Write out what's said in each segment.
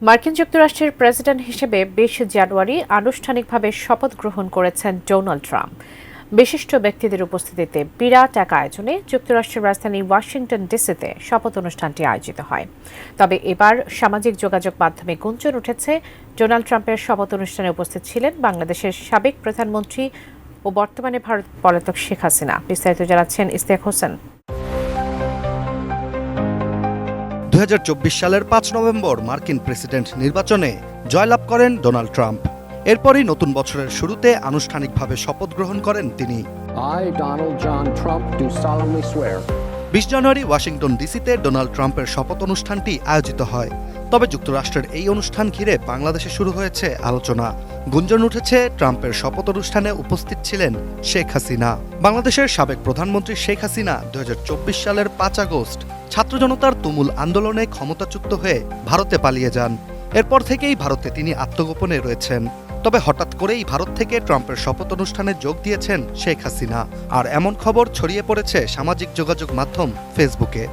মার্কিন যুক্তরাষ্ট্রের প্রেসিডেন্ট হিসেবে ২০ জানুয়ারি আনুষ্ঠানিকভাবে শপথ গ্রহণ করেছেন ডোনাল্ড ট্রাম্প। বিশিষ্ট ব্যক্তিদের উপস্থিতিতে বিরাট এক আয়োজনে যুক্তরাষ্ট্রের রাজধানী ওয়াশিংটন ডিসিতে শপথ অনুষ্ঠানটি আয়োজিত হয়। তবে এবার সামাজিক যোগাযোগ মাধ্যমে গুঞ্জন উঠেছে ডোনাল্ড ট্রাম্পের শপথ অনুষ্ঠানে উপস্থিত ছিলেন বাংলাদেশের সাবেক প্রধানমন্ত্রী ও বর্তমানে ভারত পলাতক শেখ হাসিনা। বিস্তারিত জানাচ্ছেন ইশতিয়াক হোসেন। ২০২৪ সালের ৫ নভেম্বর মার্কিন প্রেসিডেন্ট নির্বাচনে জয়লাভ করেন ডোনাল্ড ট্রাম্প। এরপরই নতুন বছরের শুরুতে আনুষ্ঠানিকভাবে শপথ গ্রহণ করেন তিনি। ২০ জানুয়ারি ওয়াশিংটন ডিসিতে ডোনাল্ড ট্রাম্পের শপথ অনুষ্ঠানটি আয়োজিত হয়। তবে যুক্তরাষ্ট্রের এই অনুষ্ঠান ঘিরে বাংলাদেশে শুরু হয়েছে আলোচনা। গুঞ্জন উঠেছে ট্রাম্পের শপথ অনুষ্ঠানে উপস্থিত ছিলেন শেখ হাসিনা। বাংলাদেশের সাবেক প্রধানমন্ত্রী শেখ হাসিনা ২০২৪ সালের ৫ আগস্ট ছাত্র জনতার তুমুল আন্দোলনে ক্ষমতাচ্যুত হয়ে ভারতে পালিয়ে যান। এরপর থেকেই ভারতে তিনি আত্মগোপনে রয়েছেন। তবে হঠাৎ করেই ভারত থেকে ট্রাম্পের শপথ অনুষ্ঠানে যোগ দিয়েছেন শেখ হাসিনা। আর এমন খবর ছড়িয়ে পড়েছে সামাজিক যোগাযোগ মাধ্যম ফেসবুকে।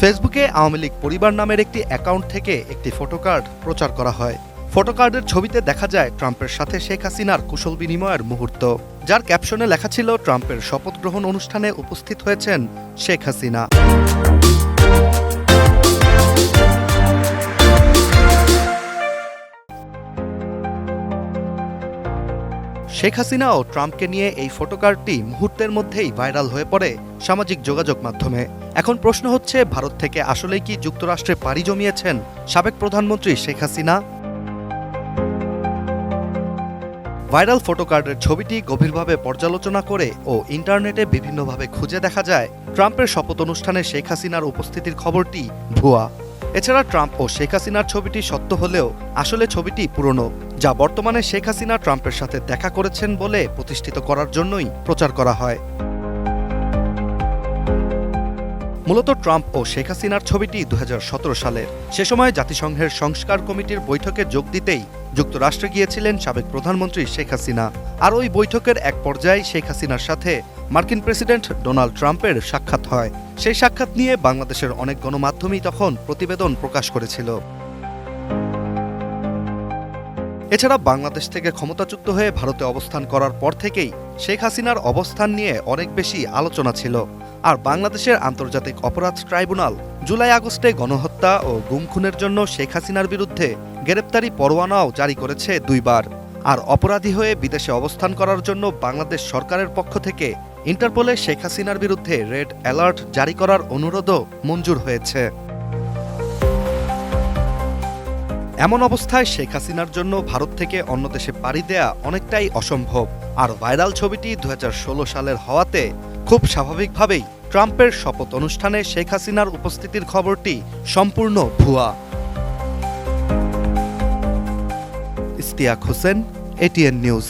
ফেসবুকে আওয়ামী লীগ পরিবার নামের একটি অ্যাকাউন্ট থেকে একটি ফটোকার্ড প্রচার করা হয়। ফটোকার্ডের ছবিতে দেখা যায় ট্রাম্পের সাথে শেখ হাসিনার কুশল বিনিময়ের মুহূর্ত, যার ক্যাপশনে লেখা ছিল ট্রাম্পের শপথ গ্রহণ অনুষ্ঠানে উপস্থিত হয়েছেন শেখ হাসিনা। শেখ হাসিনা ও ট্রাম্পকে নিয়ে এই ফটোকার্ডটি মুহূর্তের মধ্যেই ভাইরাল হয়ে পড়ে সামাজিক যোগাযোগ মাধ্যমে। এখন প্রশ্ন হচ্ছে, ভারত থেকে আসলেই কি যুক্তরাষ্ট্রে পাড়ি জমিয়েছেন সাবেক প্রধানমন্ত্রী শেখ হাসিনা? ভাইরাল ফটোকার্ডের ছবিটি গভীরভাবে পর্যালোচনা করে ও ইন্টারনেটে বিভিন্নভাবে খুঁজে দেখা যায় ট্রাম্পের শপথ অনুষ্ঠানে শেখ হাসিনার উপস্থিতির খবরটি ভুয়া। এছাড়া ট্রাম্প ও শেখ হাসিনার ছবিটি সত্য হলেও আসলে ছবিটি পুরনো, যা বর্তমানে শেখ হাসিনা ট্রাম্পের সাথে দেখা করেছেন বলে প্রতিষ্ঠিত করার জন্যই প্রচার করা হয়। মূলত ট্রাম্প ও শেখ হাসিনার ছবিটি ২০১৭ সালের। সে সময় জাতিসংঘের সংস্কার কমিটির বৈঠকে যোগ দিতেই যুক্তরাষ্ট্রে গিয়েছিলেন সাবেক প্রধানমন্ত্রী শেখ হাসিনা। আর ওই বৈঠকের এক পর্যায়ে শেখ হাসিনার সাথে মার্কিন প্রেসিডেন্ট ডোনাল্ড ট্রাম্পের সাক্ষাৎ হয়। সেই সাক্ষাৎ নিয়ে বাংলাদেশের অনেক গণমাধ্যমই তখন প্রতিবেদন প্রকাশ করেছিল। এছাড়া বাংলাদেশ থেকে ক্ষমতাচ্যুত হয়ে ভারতে অবস্থান করার পর থেকেই শেখ হাসিনার অবস্থান নিয়ে অনেক বেশি আলোচনা ছিল। আর বাংলাদেশের আন্তর্জাতিক অপরাধ ট্রাইব্যুনাল জুলাই আগস্টে গণহত্যা ও গুম-খুনের জন্য শেখ হাসিনার বিরুদ্ধে গ্রেপ্তারি পরোয়ানাও জারি করেছে ২ বার। আর অপরাধী হয়ে বিদেশে অবস্থান করার জন্য বাংলাদেশ সরকারের পক্ষ থেকে ইন্টারপোলে শেখ হাসিনার বিরুদ্ধে রেড অ্যালার্ট জারি করার অনুরোধও মঞ্জুর হয়েছে। এমন অবস্থায় শেখ হাসিনার জন্য ভারত থেকে অন্য দেশে পাড়ি দেয়া অনেকটাই অসম্ভব। আর ভাইরাল ছবিটি ২০১৬ সালের হওয়াতে খুব স্বাভাবিকভাবেই ট্রাম্পের শপথ অনুষ্ঠানে শেখ হাসিনার উপস্থিতির খবরটি সম্পূর্ণ ভুয়া। Ishtiaq Hossain, ATN news.